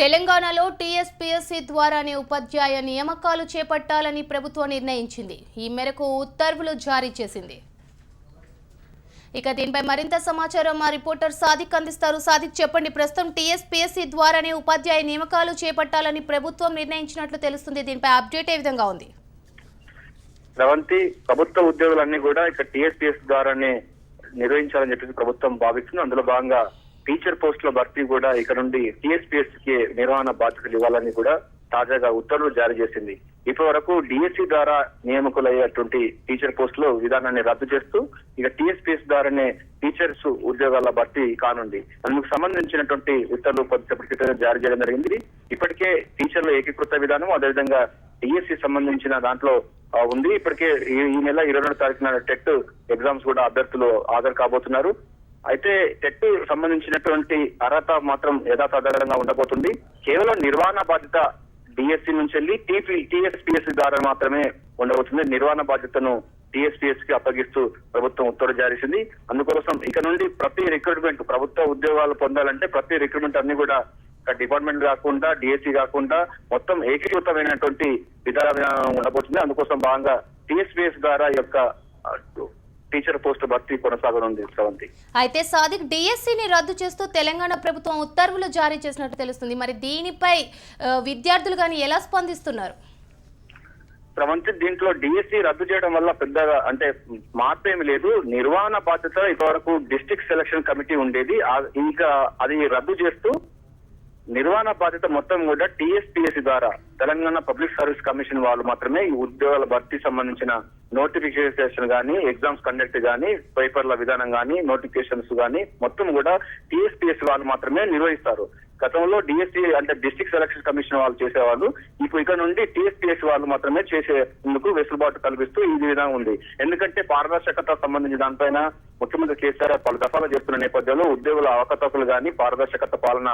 తెలంగాణలో టీఎస్పీఎస్సీ ద్వారానే ఉపాధ్యాయ నియామకాలు చేపట్టాలని ప్రభుత్వం నిర్ణయించింది. ఈ మేరకు ఉత్తర్వులు జారీ చేసింది. ఇక దీనిపై మరింత సమాచారం మా రిపోర్టర్ సాదిక్ అందిస్తారు. సాదిక్, చెప్పండి. ప్రస్తుతం టీఎస్పీఎస్సీ ద్వారానే ఉపాధ్యాయ నియామకాలు చేపట్టాలని ప్రభుత్వం నిర్ణయించినట్లు తెలుస్తుంది. దీనిపై అప్డేట్ ఏ విధంగా ఉంది? రవంతి, ప్రభుత్వ ఉద్యోగులన్నీ కూడా ఇక టీఎస్పీఎస్సీ ద్వారానే నిర్వహించాలని చెప్పేసి ప్రభుత్వం భావిస్తుంది. అందులో భాగంగా టీచర్ పోస్టుల భర్తీ కూడా ఇక నుండి టీఎస్పీఎస్సీకి నిర్వహణ బాధ్యతలు ఇవ్వాలని కూడా తాజాగా ఉత్తర్వులు జారీ చేసింది. ఇప్పటి వరకు డిఎస్సీ ద్వారా నియామకులయ్యేటువంటి టీచర్ పోస్టులు విధానాన్ని రద్దు చేస్తూ ఇక టీఎస్పీఎస్సీ ద్వారానే టీచర్స్ ఉద్యోగాల భర్తీ కానుంది. అందుకు సంబంధించినటువంటి ఉత్తర్వులు కొద్దిసేపటి క్రితం జారీ చేయడం జరిగింది. ఇప్పటికే టీచర్ల ఏకీకృత విధానం, అదేవిధంగా డిఎస్సీ సంబంధించిన దాంట్లో ఉంది. ఇప్పటికే ఈ నెల 22వ తారీఖున టెట్ ఎగ్జామ్స్ కూడా అభ్యర్థులు హాజరు కాబోతున్నారు. అయితే టెట్ సంబంధించినటువంటి అర్హత మాత్రం యథాసాధారణంగా ఉండబోతుంది. కేవలం నిర్వహణ బాధ్యత డిఎస్సీ నుంచి వెళ్ళి టీఎస్పీఎస్సీ ద్వారా మాత్రమే ఉండబోతుంది. నిర్వహణ బాధ్యతను టీఎస్పీఎస్సీ కి అప్పగిస్తూ ప్రభుత్వం ఉత్తర్వులు జారీ చేసింది. అందుకోసం ఇక నుండి ప్రతి రిక్రూట్మెంట్, ప్రభుత్వ ఉద్యోగాలు పొందాలంటే ప్రతి రిక్రూట్మెంట్ అన్ని కూడా డిపార్ట్మెంట్ కాకుండా, డిఎస్సీ కాకుండా మొత్తం ఏకీకృతమైనటువంటి విధానం ఉండబోతుంది. అందుకోసం భాగంగా టీఎస్పీఎస్సీ ద్వారా ఈ యొక్క టీచర్ పోస్ట్ భర్తీ కొనసాగనుంది. శ్రవంతి, అయితే సాదిక్, డిఎస్సీని రద్దు చేస్తూ తెలంగాణ ప్రభుత్వం ఉత్తర్వులు జారీ చేసినట్టు తెలుస్తుంది. మరి దీనిపై విద్యార్థులు కానీ ఎలా స్పందిస్తున్నారు? శ్రవంతి, దీంట్లో డిఎస్సీ రద్దు చేయడం వల్ల పెద్దగా అంటే మార్పు ఏమి లేదు. నిర్వహణ బాధ్యత ఇంతవరకు డిస్ట్రిక్ట్ సెలక్షన్ కమిటీ ఉండేది. ఇంకా అది రద్దు చేస్తూ నిర్వహణ బాధ్యత మొత్తం కూడా టీఎస్పీఎస్సీ ద్వారా తెలంగాణ పబ్లిక్ సర్వీస్ కమిషన్ వాళ్ళు మాత్రమే ఈ ఉద్యోగాల భర్తీ సంబంధించిన నోటిఫికేషన్ గానీ, ఎగ్జామ్స్ కండక్ట్ గానీ, పేపర్ల విధానం గానీ, నోటిఫికేషన్స్ గానీ మొత్తం కూడా టీఎస్పీఎస్సీ వాళ్ళు మాత్రమే నిర్వహిస్తారు. గతంలో డిఎస్సీ అంటే డిస్ట్రిక్ట్ సెలక్షన్ కమిషన్ వాళ్ళు చేసేవాళ్ళు. ఇప్పుడు ఇక నుండి టీఎస్పీఎస్సీ వాళ్ళు మాత్రమే చేసేందుకు వెసులుబాటు కల్పిస్తూ ఈ విధానం ఉంది. ఎందుకంటే పారదర్శకత సంబంధించిన దానిపైన ముఖ్యమంత్రి కేసీఆర్ పలు దఫాలు చెప్తున్న నేపథ్యంలో ఉద్యోగుల అవకతవకలు గానీ, పారదర్శకత పాలన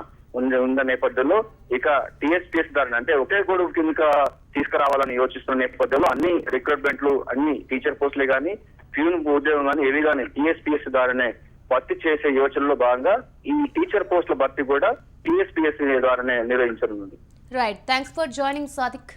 ఉన్న నేపథ్యంలో ఇక టీఎస్పీఎస్సీ ద్వారా అంటే ఒకే గొడుగు కింద తీసుకురావాలని యోచిస్తున్న నేపథ్యంలో అన్ని రిక్రూట్మెంట్లు, అన్ని టీచర్ పోస్టులే గానీ, ప్యూన్ ఉద్యోగం గానీ ఏవి గానీ టీఎస్పీఎస్సీ ద్వారానే భర్తీ చేసే యోచనలో భాగంగా ఈ టీచర్ పోస్టుల భర్తీ కూడా టీఎస్పీఎస్సీ ద్వారానే నిర్వహించనుంది. Right, thanks for joining Sadiq.